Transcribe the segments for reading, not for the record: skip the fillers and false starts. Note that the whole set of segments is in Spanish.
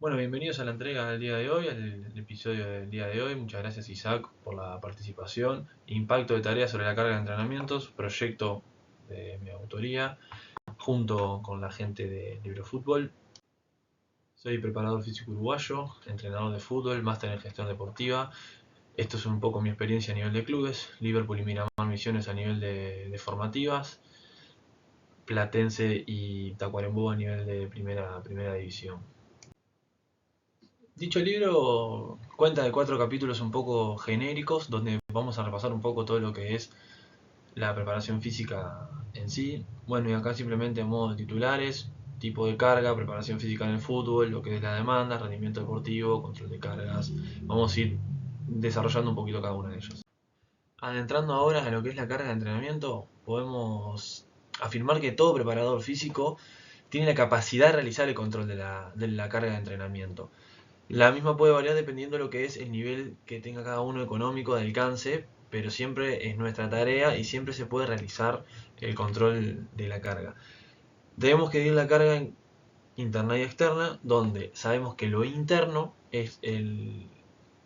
Bueno, bienvenidos a la entrega del día de hoy, al episodio del día de hoy. Muchas gracias Isaac por la participación. Impacto de tareas sobre la carga de entrenamientos, proyecto de mi autoría, junto con la gente de Libro Fútbol. Soy preparador físico uruguayo, entrenador de fútbol, máster en gestión deportiva. Esto es un poco mi experiencia a nivel de clubes. Liverpool y Miramar Misiones a nivel de formativas. Platense y Tacuarembó a nivel de primera división. Dicho libro cuenta de 4 capítulos un poco genéricos, donde vamos a repasar un poco todo lo que es la preparación física en sí. Bueno, y acá simplemente en modo de titulares, tipo de carga, preparación física en el fútbol, lo que es la demanda, rendimiento deportivo, control de cargas. Vamos a ir desarrollando un poquito cada uno de ellos. Adentrando ahora a lo que es la carga de entrenamiento, podemos afirmar que todo preparador físico tiene la capacidad de realizar el control de la carga de entrenamiento. La misma puede variar dependiendo de lo que es el nivel que tenga cada uno económico de alcance, pero siempre es nuestra tarea y siempre se puede realizar el control de la carga. Debemos dividir la carga interna y externa, donde sabemos que lo interno es el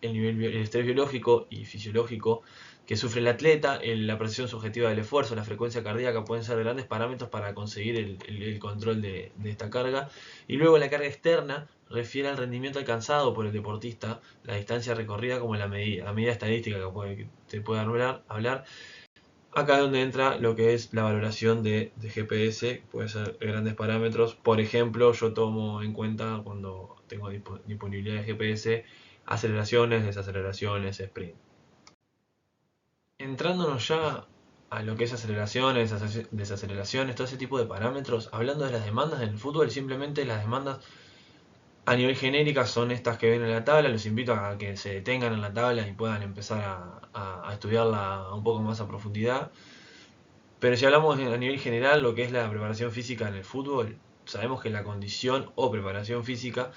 estrés biológico y fisiológico que sufre el atleta, la presión subjetiva del esfuerzo, la frecuencia cardíaca pueden ser grandes parámetros para conseguir el control de esta carga. Y luego la carga externa refiere al rendimiento alcanzado por el deportista, la distancia recorrida como la medida estadística que se puede hablar. Acá es donde entra lo que es la valoración de GPS, puede ser grandes parámetros. Por ejemplo, yo tomo en cuenta cuando tengo disponibilidad de GPS, aceleraciones, desaceleraciones, sprint. Entrándonos ya a lo que es aceleraciones, desaceleraciones, todo ese tipo de parámetros, hablando de las demandas del fútbol, simplemente las demandas a nivel genérica son estas que ven en la tabla. Los invito a que se detengan en la tabla y puedan empezar a estudiarla un poco más a profundidad. Pero si hablamos a nivel general, lo que es la preparación física en el fútbol, sabemos que la condición o preparación física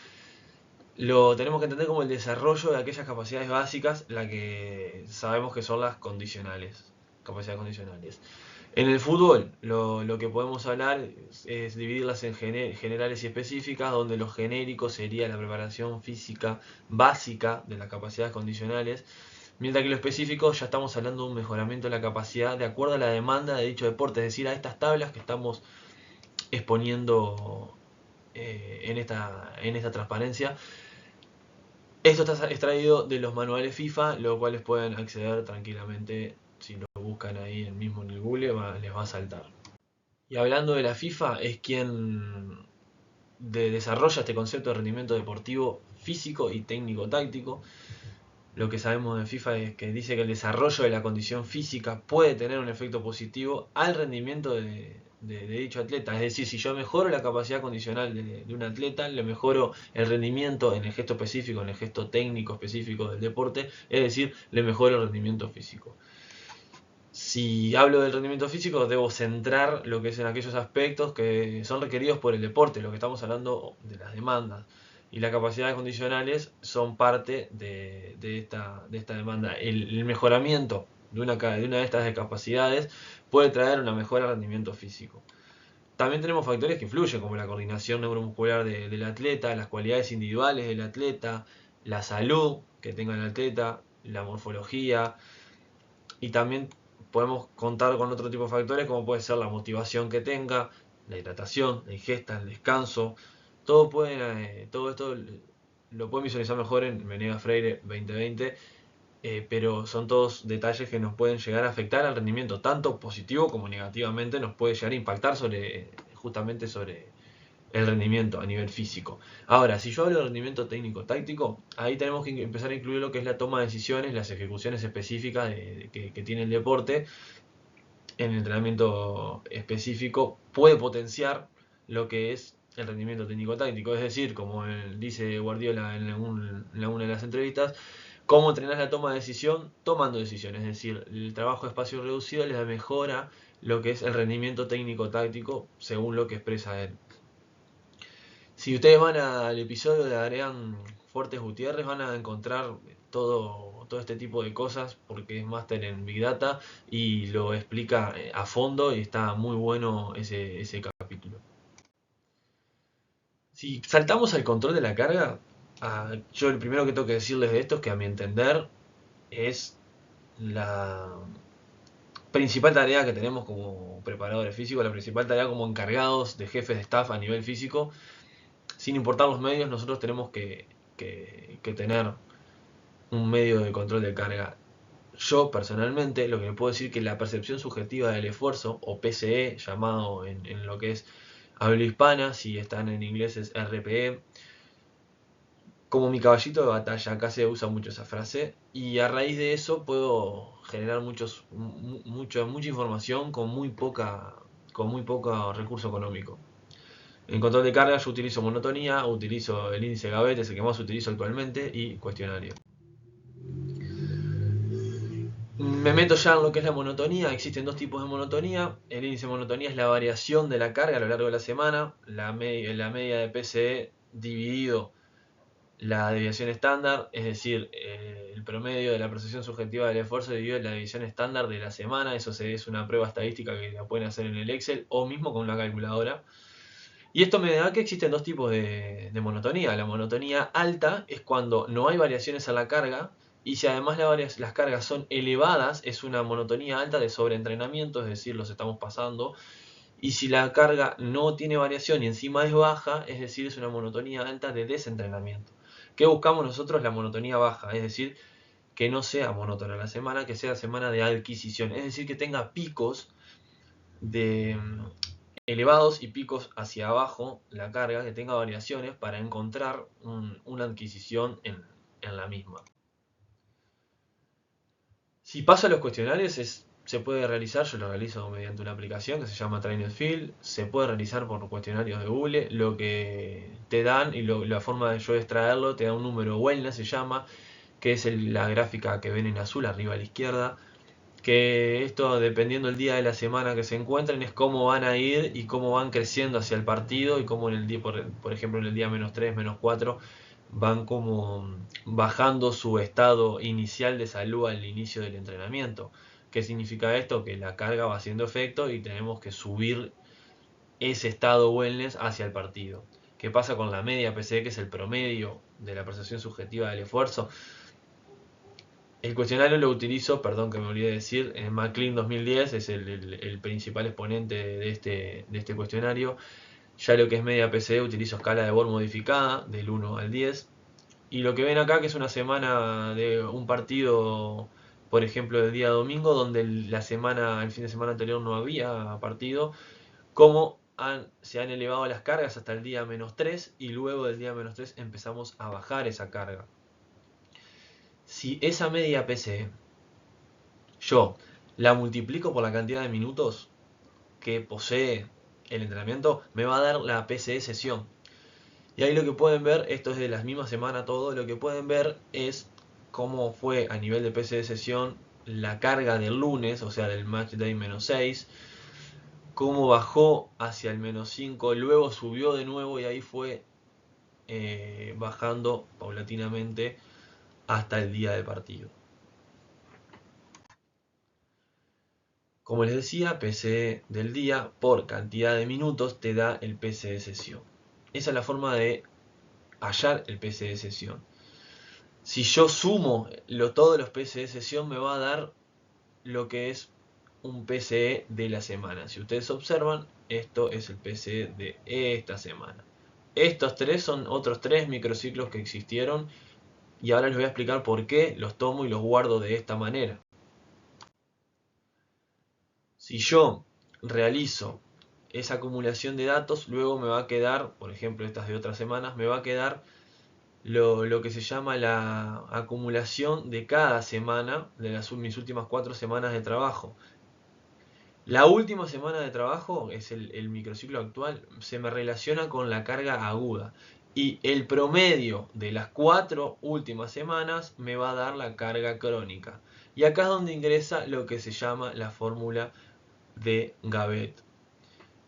lo tenemos que entender como el desarrollo de aquellas capacidades básicas, la que sabemos que son las condicionales, capacidades condicionales. En el fútbol, lo que podemos hablar es dividirlas en generales y específicas, donde lo genérico sería la preparación física básica de las capacidades condicionales, mientras que lo específico ya estamos hablando de un mejoramiento de la capacidad de acuerdo a la demanda de dicho deporte, es decir, a estas tablas que estamos exponiendo en esta transparencia. Esto está extraído de los manuales FIFA, los cuales pueden acceder tranquilamente. Si lo buscan ahí mismo en el Google, les va a saltar. Y hablando de la FIFA, es quien desarrolla este concepto de rendimiento deportivo físico y técnico táctico. Lo que sabemos de FIFA es que dice que el desarrollo de la condición física puede tener un efecto positivo al rendimiento de dicho atleta. Es decir, si yo mejoro la capacidad condicional de un atleta, le mejoro el rendimiento en el gesto específico, en el gesto técnico específico del deporte, es decir, le mejoro el rendimiento físico. Si hablo del rendimiento físico, debo centrar lo que es en aquellos aspectos que son requeridos por el deporte, lo que estamos hablando de las demandas. Y las capacidades condicionales son parte de esta demanda. El mejoramiento de una de estas capacidades puede traer una mejora de rendimiento físico. También tenemos factores que influyen, como la coordinación neuromuscular del atleta, las cualidades individuales del atleta, la salud que tenga el atleta, la morfología, y también podemos contar con otro tipo de factores como puede ser la motivación que tenga, la hidratación, la ingesta, el descanso. Todo esto lo pueden visualizar mejor en Menega Freire 2020, pero son todos detalles que nos pueden llegar a afectar al rendimiento, tanto positivo como negativamente nos puede llegar a impactar justamente sobre el rendimiento a nivel físico. Ahora, si yo hablo de rendimiento técnico-táctico, ahí tenemos que empezar a incluir lo que es la toma de decisiones, las ejecuciones específicas que tiene el deporte. En el entrenamiento específico puede potenciar lo que es el rendimiento técnico-táctico, es decir, como dice Guardiola en una de las entrevistas, cómo entrenar la toma de decisión tomando decisiones, es decir, el trabajo de espacio reducido les mejora lo que es el rendimiento técnico-táctico según lo que expresa él. Si ustedes van al episodio de Adrián Fuertes Gutiérrez, van a encontrar todo este tipo de cosas porque es máster en Big Data y lo explica a fondo y está muy bueno ese capítulo. Si saltamos al control de la carga, yo el primero que tengo que decirles de esto es que a mi entender es la principal tarea que tenemos como preparadores físicos, la principal tarea como encargados de jefes de staff a nivel físico. Sin importar los medios, nosotros tenemos que tener un medio de control de carga. Yo personalmente lo que me puedo decir que la percepción subjetiva del esfuerzo, o PCE, llamado en lo que es habla hispana, si están en inglés es RPE, como mi caballito de batalla, acá se usa mucho esa frase, y a raíz de eso puedo generar mucha información con muy poco recurso económico. En control de carga yo utilizo monotonía, utilizo el índice Gavet, es el que más utilizo actualmente, y cuestionario. Me meto ya en lo que es la monotonía. Existen dos tipos de monotonía. El índice de monotonía es la variación de la carga a lo largo de la semana. La media de PCE dividido la deviación estándar, es decir, el promedio de la percepción subjetiva del esfuerzo dividido la deviación estándar de la semana. Eso es una prueba estadística que la pueden hacer en el Excel o mismo con una calculadora. Y esto me da que existen dos tipos de monotonía. La monotonía alta es cuando no hay variaciones a la carga, y si además las cargas son elevadas, es una monotonía alta de sobreentrenamiento, es decir, los estamos pasando. Y si la carga no tiene variación y encima es baja, es decir, es una monotonía alta de desentrenamiento. ¿Qué buscamos nosotros? La monotonía baja, es decir, que no sea monótona la semana, que sea semana de adquisición, es decir, que tenga picos de elevados y picos hacia abajo la carga, que tenga variaciones para encontrar una adquisición en la misma. Si paso a los cuestionarios, se puede realizar, yo lo realizo mediante una aplicación que se llama Trainer Field, se puede realizar por cuestionarios de Google, lo que te dan y la forma de yo extraerlo, te da un número wellness, se llama, que es la gráfica que ven en azul arriba a la izquierda, que esto dependiendo del día de la semana que se encuentren es cómo van a ir y cómo van creciendo hacia el partido y cómo en el día, por ejemplo en el día -3, -4 van como bajando su estado inicial de salud al inicio del entrenamiento. ¿Qué significa esto? Que la carga va haciendo efecto y tenemos que subir ese estado wellness hacia el partido. ¿Qué pasa con la media PCE, que es el promedio de la percepción subjetiva del esfuerzo? El cuestionario lo utilizo, perdón que me olvidé de decir, en McLean 2010, es el principal exponente de este cuestionario. Ya lo que es media PCE utilizo escala de Born modificada, del 1 al 10. Y lo que ven acá, que es una semana de un partido, por ejemplo, del día domingo, donde el fin de semana anterior no había partido, cómo se han elevado las cargas hasta el día -3 y luego del día -3 empezamos a bajar esa carga. Si esa media PCE yo la multiplico por la cantidad de minutos que posee el entrenamiento, me va a dar la PCE sesión. Y ahí lo que pueden ver, esto es de la misma semana todo, lo que pueden ver es cómo fue a nivel de PCE sesión la carga del lunes, o sea del match day -6, cómo bajó hacia el -5, luego subió de nuevo y ahí fue bajando paulatinamente hasta el día de partido. Como les decía, PCE del día por cantidad de minutos te da el PCE sesión. Esa es la forma de hallar el PCE sesión. Si yo sumo todos los PCE sesión, me va a dar lo que es un PCE de la semana. Si ustedes observan, esto es el PCE de esta semana. Estos tres son otros 3 microciclos que existieron y ahora les voy a explicar por qué los tomo y los guardo de esta manera. Si yo realizo esa acumulación de datos, luego me va a quedar, por ejemplo estas de otras semanas, me va a quedar lo que se llama la acumulación de cada semana de mis últimas 4 semanas de trabajo. La última semana de trabajo, es el microciclo actual, se me relaciona con la carga aguda. Y el promedio de las 4 últimas semanas me va a dar la carga crónica. Y acá es donde ingresa lo que se llama la fórmula de Gavet.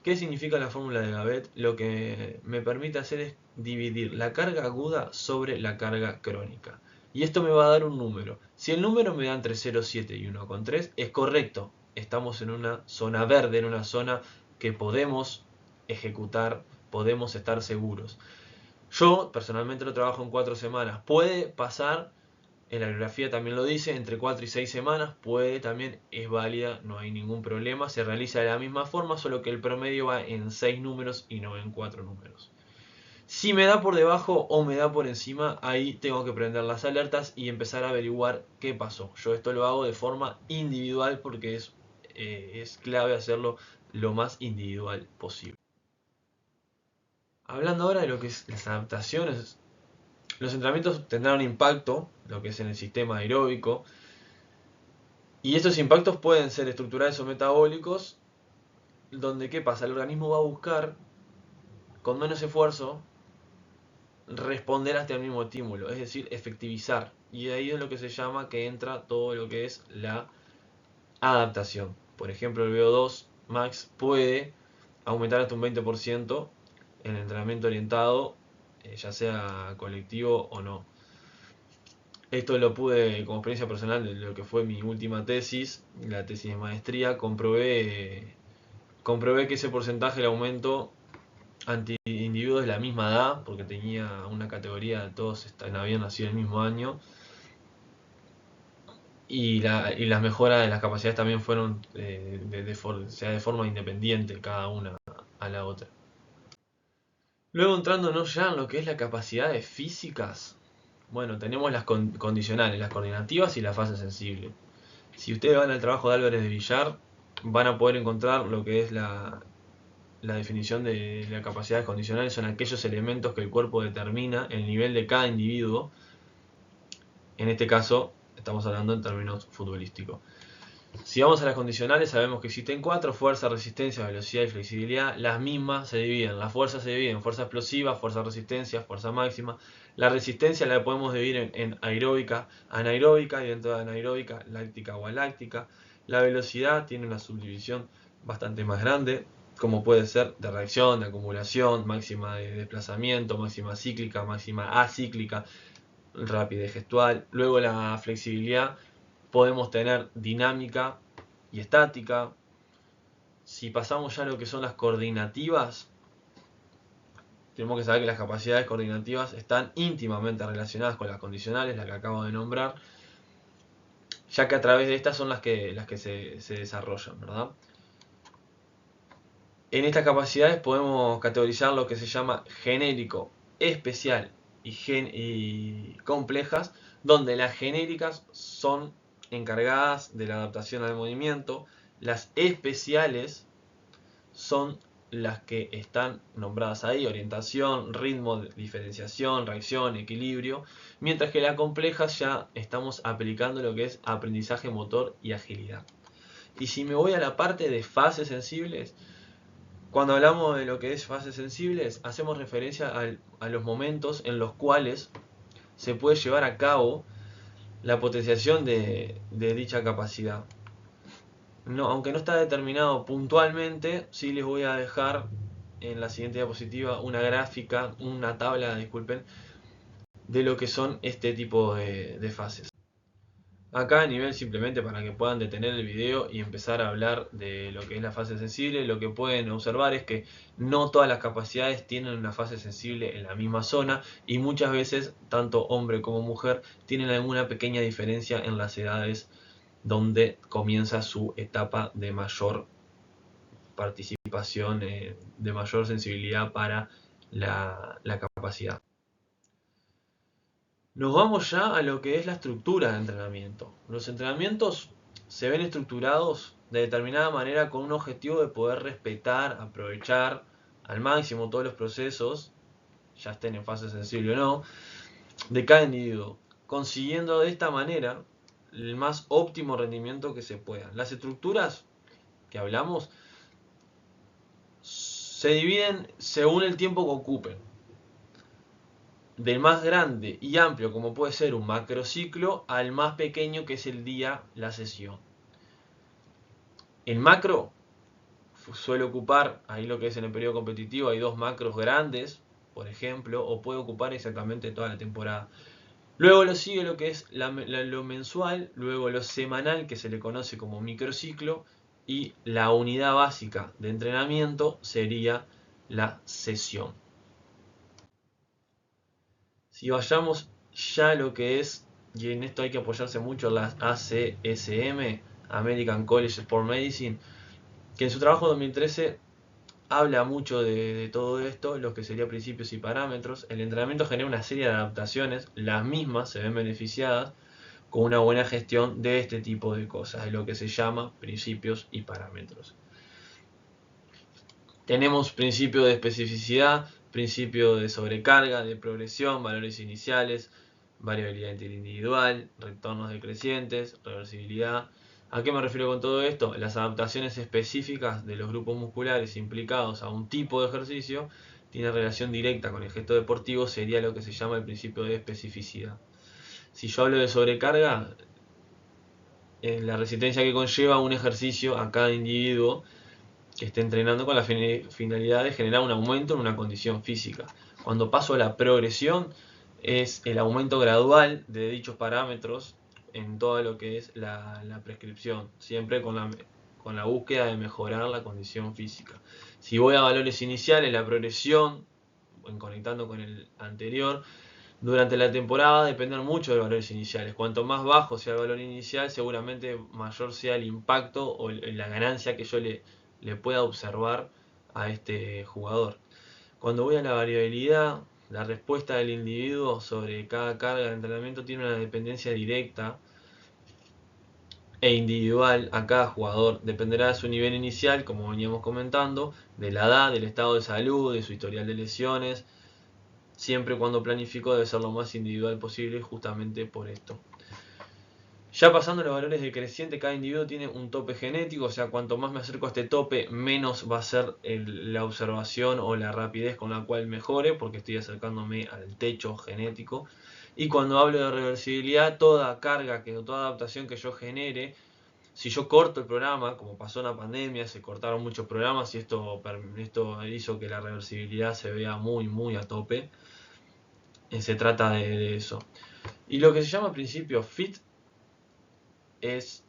¿Qué significa la fórmula de Gavet? Lo que me permite hacer es dividir la carga aguda sobre la carga crónica. Y esto me va a dar un número. Si el número me da entre 0,7 y 1,3, es correcto. Estamos en una zona verde, en una zona que podemos ejecutar, podemos estar seguros. Yo personalmente lo trabajo en 4 semanas. Puede pasar, en la bibliografía también lo dice, entre 4 y 6 semanas, puede también, es válida, no hay ningún problema, se realiza de la misma forma, solo que el promedio va en 6 números y no en 4 números. Si me da por debajo o me da por encima, ahí tengo que prender las alertas y empezar a averiguar qué pasó. Yo esto lo hago de forma individual porque es clave hacerlo lo más individual posible. Hablando ahora de lo que es las adaptaciones, los entrenamientos tendrán un impacto, lo que es en el sistema aeróbico, y estos impactos pueden ser estructurales o metabólicos, donde ¿qué pasa? El organismo va a buscar, con menos esfuerzo, responder hasta el mismo estímulo, es decir, efectivizar. Y de ahí es lo que se llama que entra todo lo que es la adaptación. Por ejemplo, el VO2 max puede aumentar hasta un 20% en el entrenamiento orientado, ya sea colectivo o no. Esto lo pude, como experiencia personal de lo que fue mi última tesis, la tesis de maestría, comprobé que ese porcentaje de aumento ante individuos de la misma edad, porque tenía una categoría, todos habían nacido el mismo año, y las mejoras de las capacidades también fueron de forma independiente cada una a la otra. Luego entrándonos ya en lo que es las capacidades físicas, bueno, tenemos las condicionales, las coordinativas y la fase sensible. Si ustedes van al trabajo de Álvarez de Villar, van a poder encontrar lo que es la definición de las capacidades condicionales. Son aquellos elementos que el cuerpo determina el nivel de cada individuo. En este caso, estamos hablando en términos futbolísticos. Si vamos a las condicionales, sabemos que existen 4: fuerza, resistencia, velocidad y flexibilidad. Las mismas se dividen. La fuerza se divide en fuerza explosiva, fuerza resistencia, fuerza máxima. La resistencia la podemos dividir en aeróbica, anaeróbica, y dentro de anaeróbica, láctica o aláctica. La velocidad tiene una subdivisión bastante más grande, como puede ser de reacción, de acumulación, máxima de desplazamiento, máxima cíclica, máxima acíclica, rápida y gestual. Luego la flexibilidad, podemos tener dinámica y estática. Si pasamos ya a lo que son las coordinativas, tenemos que saber que las capacidades coordinativas están íntimamente relacionadas con las condicionales, las que acabo de nombrar, ya que a través de estas son las que se desarrollan, ¿verdad? En estas capacidades podemos categorizar lo que se llama genérico, especial y complejas, donde las genéricas son encargadas de la adaptación al movimiento, las especiales son las que están nombradas ahí: orientación, ritmo, diferenciación, reacción, equilibrio, mientras que las complejas ya estamos aplicando lo que es aprendizaje motor y agilidad. Y si me voy a la parte de fases sensibles, cuando hablamos de lo que es fases sensibles, hacemos referencia a los momentos en los cuales se puede llevar a cabo la potenciación de dicha capacidad. No, aunque no está determinado puntualmente, sí les voy a dejar en la siguiente diapositiva una gráfica, una tabla, disculpen, de lo que son este tipo de fases. Acá a nivel, simplemente para que puedan detener el video y empezar a hablar de lo que es la fase sensible, lo que pueden observar es que no todas las capacidades tienen una fase sensible en la misma zona, y muchas veces tanto hombre como mujer tienen alguna pequeña diferencia en las edades donde comienza su etapa de mayor participación, de mayor sensibilidad para la capacidad. Nos vamos ya a lo que es la estructura de entrenamiento. Los entrenamientos se ven estructurados de determinada manera con un objetivo de poder respetar, aprovechar al máximo todos los procesos, ya estén en fase sensible o no, de cada individuo, consiguiendo de esta manera el más óptimo rendimiento que se pueda. Las estructuras que hablamos se dividen según el tiempo que ocupen, del más grande y amplio, como puede ser un macrociclo, al más pequeño, que es el día, la sesión. El macro suele ocupar, ahí lo que es en el periodo competitivo, hay 2 macros grandes, por ejemplo, o puede ocupar exactamente toda la temporada. Luego lo sigue lo que es lo mensual, luego lo semanal, que se le conoce como microciclo, y la unidad básica de entrenamiento sería la sesión. Si vayamos ya a lo que es, y en esto hay que apoyarse mucho en las ACSM, American College of Sport Medicine, que en su trabajo 2013 habla mucho de todo esto, los que serían principios y parámetros. El entrenamiento genera una serie de adaptaciones, las mismas se ven beneficiadas con una buena gestión de este tipo de cosas, de lo que se llama principios y parámetros. Tenemos principio de especificidad, principio de sobrecarga, de progresión, valores iniciales, variabilidad interindividual, retornos decrecientes, reversibilidad. ¿A qué me refiero con todo esto? Las adaptaciones específicas de los grupos musculares implicados a un tipo de ejercicio tienen relación directa con el gesto deportivo, sería lo que se llama el principio de especificidad. Si yo hablo de sobrecarga, la resistencia que conlleva un ejercicio a cada individuo que esté entrenando con la finalidad de generar un aumento en una condición física. Cuando paso a la progresión, es el aumento gradual de dichos parámetros en todo lo que es la prescripción, siempre con la búsqueda de mejorar la condición física. Si voy a valores iniciales, la progresión, conectando con el anterior, durante la temporada va a depender mucho de los valores iniciales. Cuanto más bajo sea el valor inicial, seguramente mayor sea el impacto o la ganancia que yo le pueda observar a este jugador. Cuando voy a la variabilidad, la respuesta del individuo sobre cada carga de entrenamiento tiene una dependencia directa e individual a cada jugador. Dependerá de su nivel inicial, como veníamos comentando, de la edad, del estado de salud, de su historial de lesiones. Siempre cuando planifico debe ser lo más individual posible, justamente por esto. Ya pasando a los valores decrecientes, cada individuo tiene un tope genético, o sea, cuanto más me acerco a este tope, menos va a ser la observación o la rapidez con la cual mejore, porque estoy acercándome al techo genético. Y cuando hablo de reversibilidad, toda carga, toda adaptación que yo genere, si yo corto el programa, como pasó en la pandemia, se cortaron muchos programas y esto hizo que la reversibilidad se vea muy a tope. Se trata de eso. Y lo que se llama principio FIT es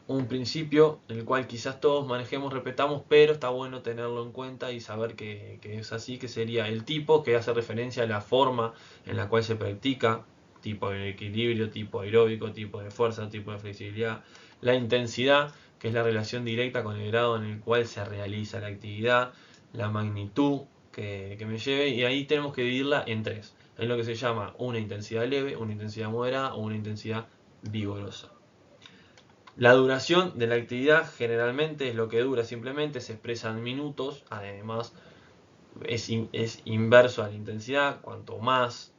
un principio en el cual quizás todos manejemos, repetamos, pero está bueno tenerlo en cuenta y saber que es así, que sería el tipo, que hace referencia a la forma en la cual se practica, tipo de equilibrio, tipo aeróbico, tipo de fuerza, tipo de flexibilidad, la intensidad, que es la relación directa con el grado en el cual se realiza la actividad, la magnitud que me lleve, y ahí tenemos que dividirla en tres, en lo que se llama una intensidad leve, una intensidad moderada o una intensidad vigorosa. La duración de la actividad generalmente es lo que dura, simplemente se expresa en minutos, además es inverso a la intensidad, cuanto más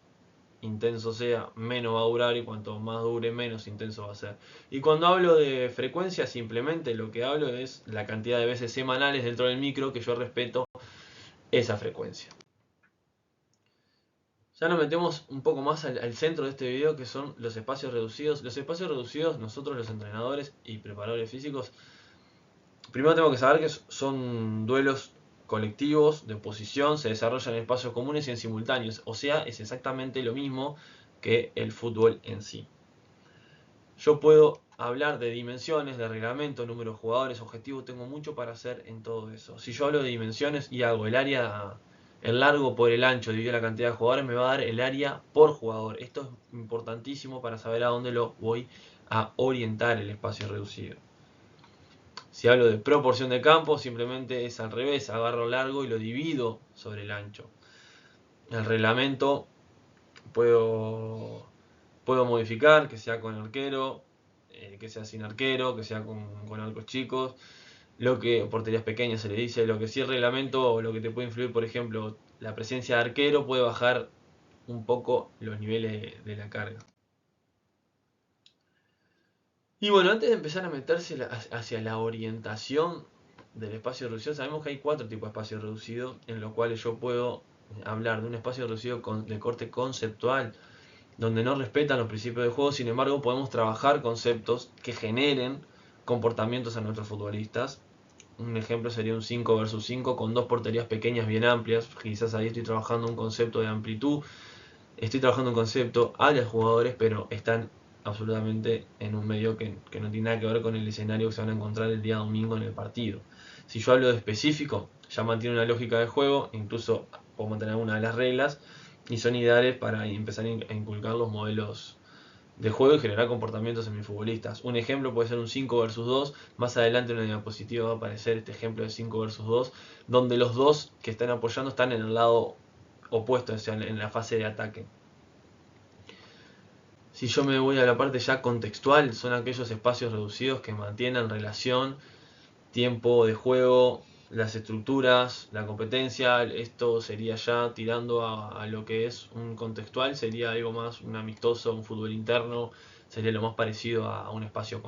intenso sea, menos va a durar, y cuanto más dure, menos intenso va a ser. Y cuando hablo de frecuencia, simplemente lo que hablo es la cantidad de veces semanales dentro del micro que yo respeto esa frecuencia. Ya nos metemos un poco más al centro de este video, que son los espacios reducidos. Los espacios reducidos, nosotros los entrenadores y preparadores físicos, primero tengo que saber que son duelos colectivos de posición, se desarrollan en espacios comunes y en simultáneos. O sea, es exactamente lo mismo que el fútbol en sí. Yo puedo hablar de dimensiones, de reglamento, número de jugadores, objetivos, tengo mucho para hacer en todo eso. Si yo hablo de dimensiones y hago el largo por el ancho dividido la cantidad de jugadores, me va a dar el área por jugador. Esto es importantísimo para saber a dónde lo voy a orientar el espacio reducido. Si hablo de proporción de campo, simplemente es al revés, agarro largo y lo divido sobre el ancho. El reglamento puedo modificar, que sea con arquero, que sea sin arquero, que sea con arcos chicos, porterías pequeñas se le dice. Lo que sí el reglamento, o lo que te puede influir, por ejemplo, la presencia de arquero puede bajar un poco los niveles de la carga. Y bueno, antes de empezar a meterse hacia la orientación del espacio reducido, sabemos que hay 4 tipos de espacio reducido, en los cuales yo puedo hablar de un espacio reducido de corte conceptual, donde no respetan los principios de juego. Sin embargo, podemos trabajar conceptos que generen comportamientos a nuestros futbolistas. Un ejemplo sería un 5 versus 5 con 2 porterías pequeñas bien amplias. Quizás ahí estoy trabajando un concepto de amplitud, estoy trabajando un concepto a los jugadores, pero están absolutamente en un medio que no tiene nada que ver con el escenario que se van a encontrar el día domingo en el partido. Si yo hablo de específico, ya mantiene una lógica de juego, incluso o mantener alguna de las reglas, y son ideales para empezar a inculcar los modelos de juego y generar comportamientos en mis futbolistas. Un ejemplo puede ser un 5 versus 2. Más adelante en la diapositiva va a aparecer este ejemplo de 5 versus 2, donde los dos que están apoyando están en el lado opuesto, o sea, en la fase de ataque. Si yo me voy a la parte ya contextual, son aquellos espacios reducidos que mantienen relación, tiempo de juego, las estructuras, la competencia. Esto sería ya tirando a lo que es un contextual, sería algo más un amistoso, un fútbol interno, sería lo más parecido a un espacio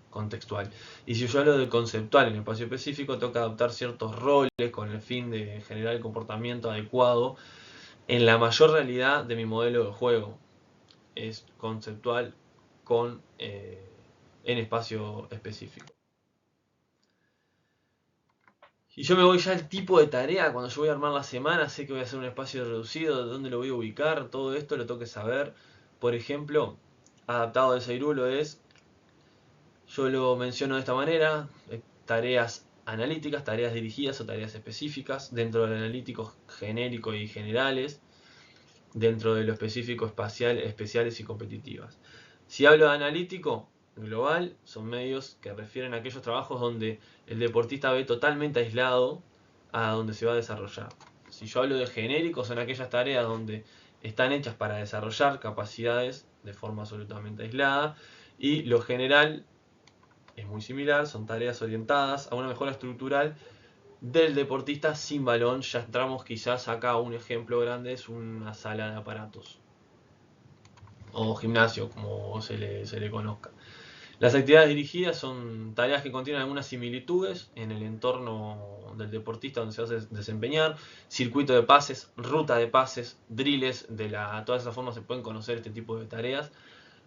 contextual. Y si yo hablo de conceptual en espacio específico, tengo que adoptar ciertos roles con el fin de generar el comportamiento adecuado en la mayor realidad de mi modelo de juego. Es conceptual en espacio específico. Y yo me voy ya al tipo de tarea, cuando yo voy a armar la semana, sé que voy a hacer un espacio reducido, de dónde lo voy a ubicar, todo esto lo tengo que saber. Por ejemplo, adaptado del Seirulo es, yo lo menciono de esta manera, tareas analíticas, tareas dirigidas o tareas específicas, dentro del analítico genérico y generales, dentro de lo específico especiales y competitivas. Si hablo de analítico global, son medios que refieren a aquellos trabajos donde el deportista ve totalmente aislado a donde se va a desarrollar. Si yo hablo de genérico, son aquellas tareas donde están hechas para desarrollar capacidades de forma absolutamente aislada, y lo general es muy similar, son tareas orientadas a una mejora estructural del deportista sin balón. Ya entramos quizás acá, un ejemplo grande es una sala de aparatos o gimnasio, como se le conozca. Las actividades dirigidas son tareas que contienen algunas similitudes en el entorno del deportista donde se va a desempeñar, circuito de pases, ruta de pases, drills, todas esas formas se pueden conocer este tipo de tareas.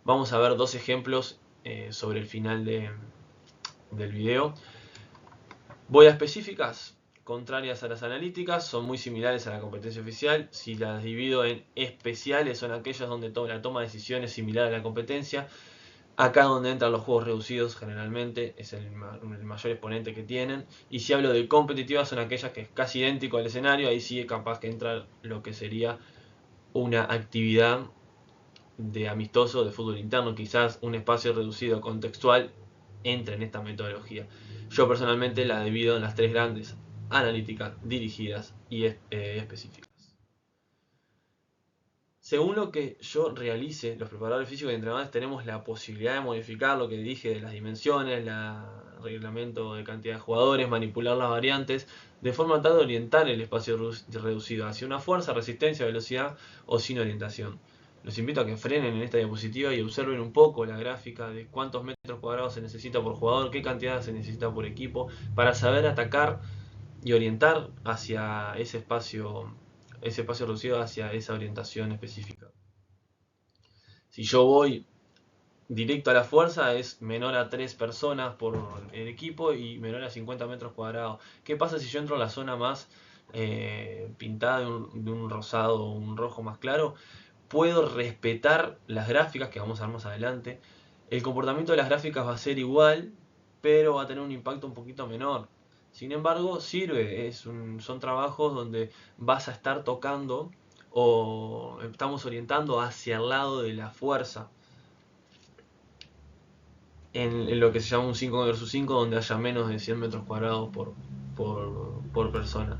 Vamos a ver dos ejemplos sobre el final del video. Voy a específicas, contrarias a las analíticas, son muy similares a la competencia oficial. Si las divido en especiales, son aquellas donde la toma de decisiones es similar a la competencia. Acá donde entran los juegos reducidos generalmente, es el mayor exponente que tienen. Y si hablo de competitivas, son aquellas que es casi idéntico al escenario, ahí sí es capaz que entra lo que sería una actividad de amistoso, de fútbol interno, quizás un espacio reducido contextual entra en esta metodología. Yo personalmente la divido en las tres grandes: analíticas, dirigidas y específicas. Según lo que yo realice, los preparadores físicos y entrenadores tenemos la posibilidad de modificar lo que dije de las dimensiones, el reglamento de cantidad de jugadores, manipular las variantes, de forma tal de orientar el espacio reducido hacia una fuerza, resistencia, velocidad o sin orientación. Los invito a que frenen en esta diapositiva y observen un poco la gráfica de cuántos metros cuadrados se necesita por jugador, qué cantidad se necesita por equipo, para saber atacar y orientar hacia ese espacio reducido, hacia esa orientación específica. Si yo voy directo a la fuerza, es menor a 3 personas por el equipo y menor a 50 metros cuadrados. ¿Qué pasa si yo entro a la zona más pintada de un rosado o un rojo más claro? Puedo respetar las gráficas que vamos a ver más adelante. El comportamiento de las gráficas va a ser igual, pero va a tener un impacto un poquito menor. Sin embargo, sirve, son trabajos donde vas a estar tocando o estamos orientando hacia el lado de la fuerza, en lo que se llama un 5 versus 5, donde haya menos de 100 metros cuadrados por persona.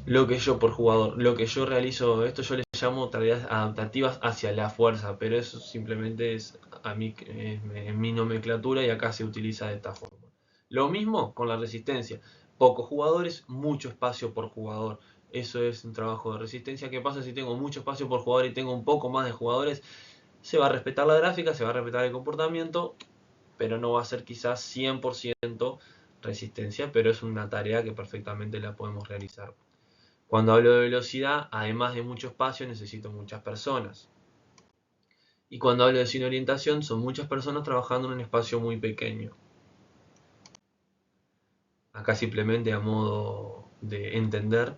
Por jugador, lo que yo realizo, esto yo les llamo tareas adaptativas hacia la fuerza, pero eso simplemente es en mi nomenclatura y acá se utiliza de esta forma. Lo mismo con la resistencia: pocos jugadores, mucho espacio por jugador. Eso es un trabajo de resistencia. ¿Qué pasa si tengo mucho espacio por jugador y tengo un poco más de jugadores? Se va a respetar la gráfica, se va a respetar el comportamiento, pero no va a ser quizás 100% resistencia, pero es una tarea que perfectamente la podemos realizar. Cuando hablo de velocidad, además de mucho espacio, necesito muchas personas. Y cuando hablo de sin orientación, son muchas personas trabajando en un espacio muy pequeño. Acá simplemente a modo de entender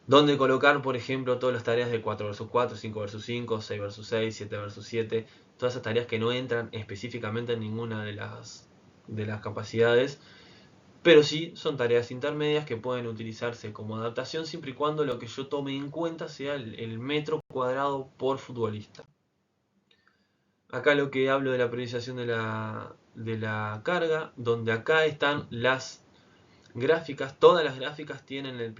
dónde colocar, por ejemplo, todas las tareas de 4 vs 4, 5 vs 5, 6 vs 6, 7 vs 7, todas esas tareas que no entran específicamente en ninguna de las capacidades, pero sí son tareas intermedias que pueden utilizarse como adaptación siempre y cuando lo que yo tome en cuenta sea el metro cuadrado por futbolista. Acá lo que hablo de la priorización de la carga, donde acá están las gráficas, todas las gráficas tienen la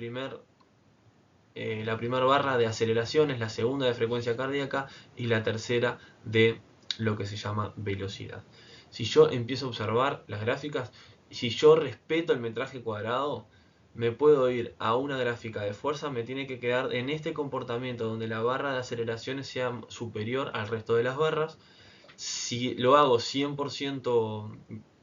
primera barra de aceleraciones, la segunda de frecuencia cardíaca y la tercera de lo que se llama velocidad. Si yo empiezo a observar las gráficas, si yo respeto el metraje cuadrado, me puedo ir a una gráfica de fuerza, me tiene que quedar en este comportamiento donde la barra de aceleraciones sea superior al resto de las barras. Si lo hago 100%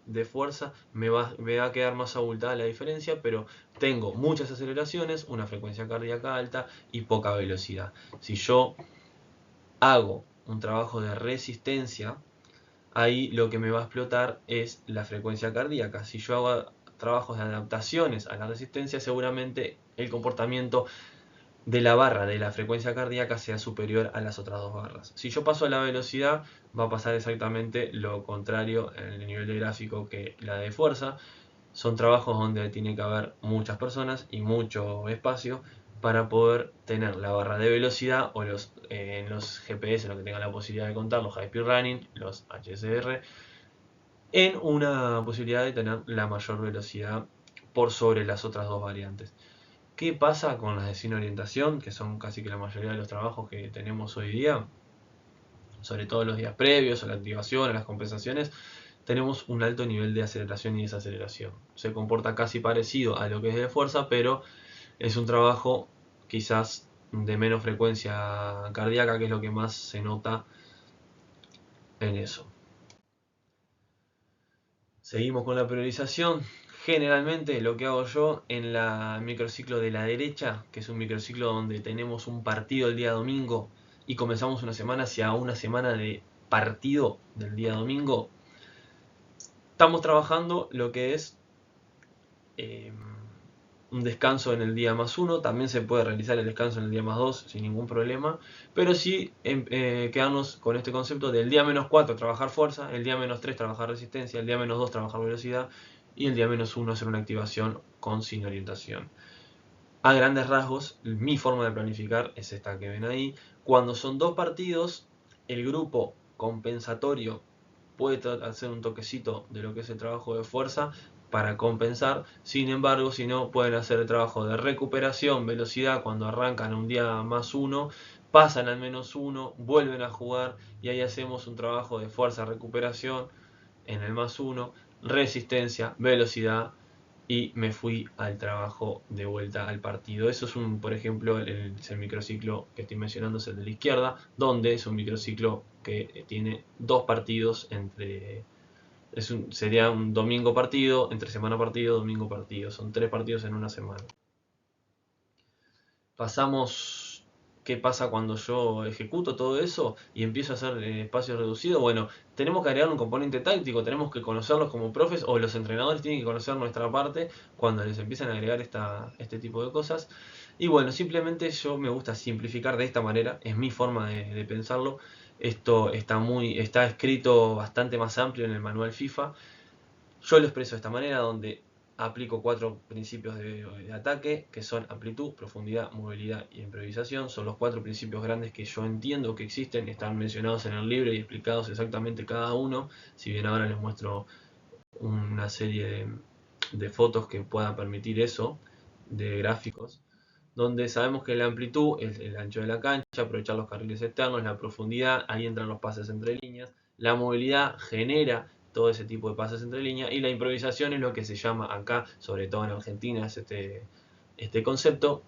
de fuerza, me va a quedar más abultada la diferencia, pero tengo muchas aceleraciones, una frecuencia cardíaca alta y poca velocidad. Si yo hago un trabajo de resistencia, ahí lo que me va a explotar es la frecuencia cardíaca. Si yo hago trabajos de adaptaciones a la resistencia, seguramente el comportamiento de la barra de la frecuencia cardíaca sea superior a las otras dos barras. Si yo paso a la velocidad, va a pasar exactamente lo contrario en el nivel de gráfico que la de fuerza. Son trabajos donde tiene que haber muchas personas y mucho espacio para poder tener la barra de velocidad o en los GPS, lo que tengan la posibilidad de contar, los High Speed Running, los HSR, en una posibilidad de tener la mayor velocidad por sobre las otras dos variantes. ¿Qué pasa con las de sin orientación, que son casi que la mayoría de los trabajos que tenemos hoy día? Sobre todo los días previos, a la activación, a las compensaciones, tenemos un alto nivel de aceleración y desaceleración. Se comporta casi parecido a lo que es de fuerza, pero es un trabajo quizás de menos frecuencia cardíaca, que es lo que más se nota en eso. Seguimos con la priorización. Generalmente lo que hago yo en la microciclo de la derecha, que es un microciclo donde tenemos un partido el día domingo y comenzamos una semana hacia una semana de partido del día domingo, estamos trabajando lo que es un descanso en el día +1, también se puede realizar el descanso en el día +2 sin ningún problema, pero sí quedarnos con este concepto del día -4 trabajar fuerza, el día -3 trabajar resistencia, el día -2 trabajar velocidad y el día -1 hacer una activación con sin orientación. A grandes rasgos, mi forma de planificar es esta que ven ahí. Cuando son dos partidos, el grupo compensatorio puede hacer un toquecito de lo que es el trabajo de fuerza para compensar. Sin embargo, si no, pueden hacer el trabajo de recuperación, velocidad, cuando arrancan un día +1, pasan al -1, vuelven a jugar y ahí hacemos un trabajo de fuerza, recuperación en el +1, resistencia, velocidad y me fui al trabajo de vuelta al partido. Eso es por ejemplo, el microciclo que estoy mencionando es el de la izquierda, donde es un microciclo que tiene dos partidos sería un domingo partido, entre semana partido, domingo partido. Son 3 partidos en una semana. Pasamos, ¿qué pasa cuando yo ejecuto todo eso y empiezo a hacer espacios reducidos? Bueno, tenemos que agregar un componente táctico, tenemos que conocerlos como profes o los entrenadores tienen que conocer nuestra parte cuando les empiezan a agregar este tipo de cosas. Y bueno, simplemente yo me gusta simplificar de esta manera, es mi forma de pensarlo. Esto está escrito bastante más amplio en el manual FIFA. Yo lo expreso de esta manera, donde aplico 4 principios de ataque, que son amplitud, profundidad, movilidad y improvisación. Son los 4 principios grandes que yo entiendo que existen, están mencionados en el libro y explicados exactamente cada uno. Si bien ahora les muestro una serie de fotos que puedan permitir eso, de gráficos, donde sabemos que la amplitud es el ancho de la cancha, aprovechar los carriles externos, la profundidad, ahí entran los pases entre líneas, la movilidad genera todo ese tipo de pases entre líneas y la improvisación es lo que se llama acá, sobre todo en Argentina, es este concepto,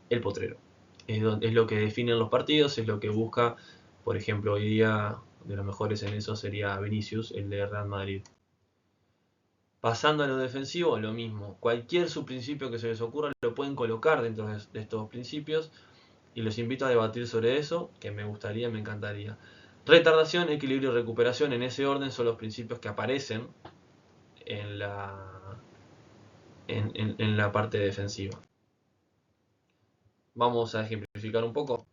el potrero. Es lo que definen los partidos, es lo que busca, por ejemplo, hoy día de los mejores en eso sería Vinicius, el de Real Madrid. Pasando a lo defensivo, lo mismo. Cualquier subprincipio que se les ocurra lo pueden colocar dentro de estos principios y los invito a debatir sobre eso, que me gustaría, me encantaría. Retardación, equilibrio y recuperación, en ese orden son los principios que aparecen en la parte defensiva. Vamos a ejemplificar un poco.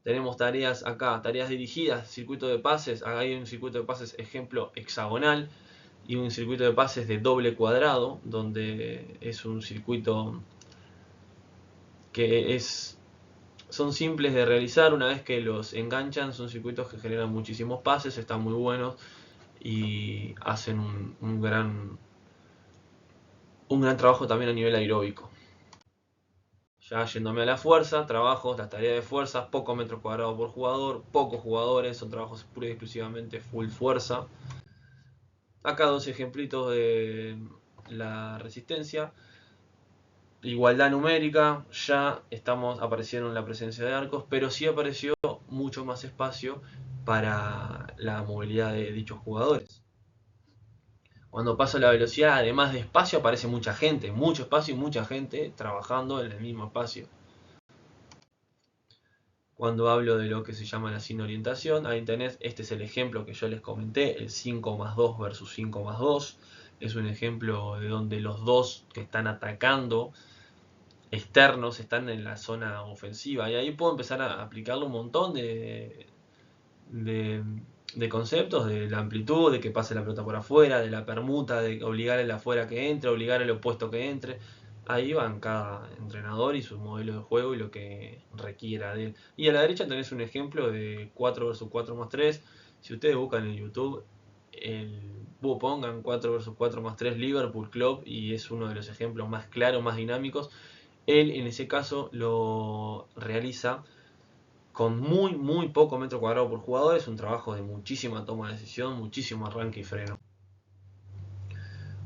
Tenemos tareas acá, tareas dirigidas, circuito de pases. Acá hay un circuito de pases ejemplo hexagonal. y un circuito de pases de doble cuadrado, donde es un circuito que son simples de realizar. Una vez que los enganchan, son circuitos que generan muchísimos pases, están muy buenos y hacen un gran trabajo también a nivel aeróbico. Ya yéndome a la fuerza, trabajos, las tareas de fuerza, pocos metros cuadrados por jugador, pocos jugadores, son trabajos pura y exclusivamente full fuerza. Acá dos ejemplitos de la resistencia. Igualdad numérica, ya aparecieron la presencia de arcos, pero sí apareció mucho más espacio para la movilidad de dichos jugadores. Cuando pasa la velocidad, además de espacio, aparece mucha gente, mucho espacio y mucha gente trabajando en el mismo espacio. Cuando hablo de lo que se llama la sin orientación, ahí tenés, este es el ejemplo que yo les comenté, el 5 más 2 versus 5 más 2. Es un ejemplo de donde los dos que están atacando externos están en la zona ofensiva, y ahí puedo empezar a aplicarle un montón de conceptos, de la amplitud, de que pase la pelota por afuera, de la permuta, de obligar al afuera que entre, obligar al opuesto que entre. Ahí van cada entrenador y su modelo de juego y lo que requiera de él. Y a la derecha tenés un ejemplo de 4 versus 4 más 3. Si ustedes buscan en YouTube, pongan 4 versus 4 más 3 Liverpool Club, y es uno de los ejemplos más claros, más dinámicos. Él en ese caso lo realiza con muy poco metro cuadrado por jugador. Es un trabajo de muchísima toma de decisión, muchísimo arranque y freno.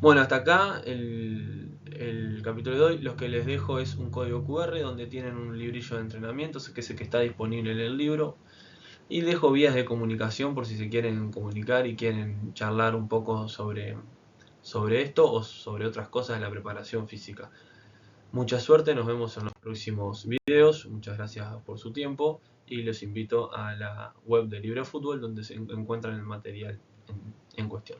Bueno, hasta acá el capítulo de hoy. Lo que les dejo es un código QR donde tienen un librillo de entrenamiento, que es el que está disponible en el libro. Y dejo vías de comunicación por si se quieren comunicar y quieren charlar un poco sobre esto o sobre otras cosas de la preparación física. Mucha suerte, nos vemos en los próximos videos. Muchas gracias por su tiempo y los invito a la web de Libre Fútbol, donde se encuentran el material en cuestión.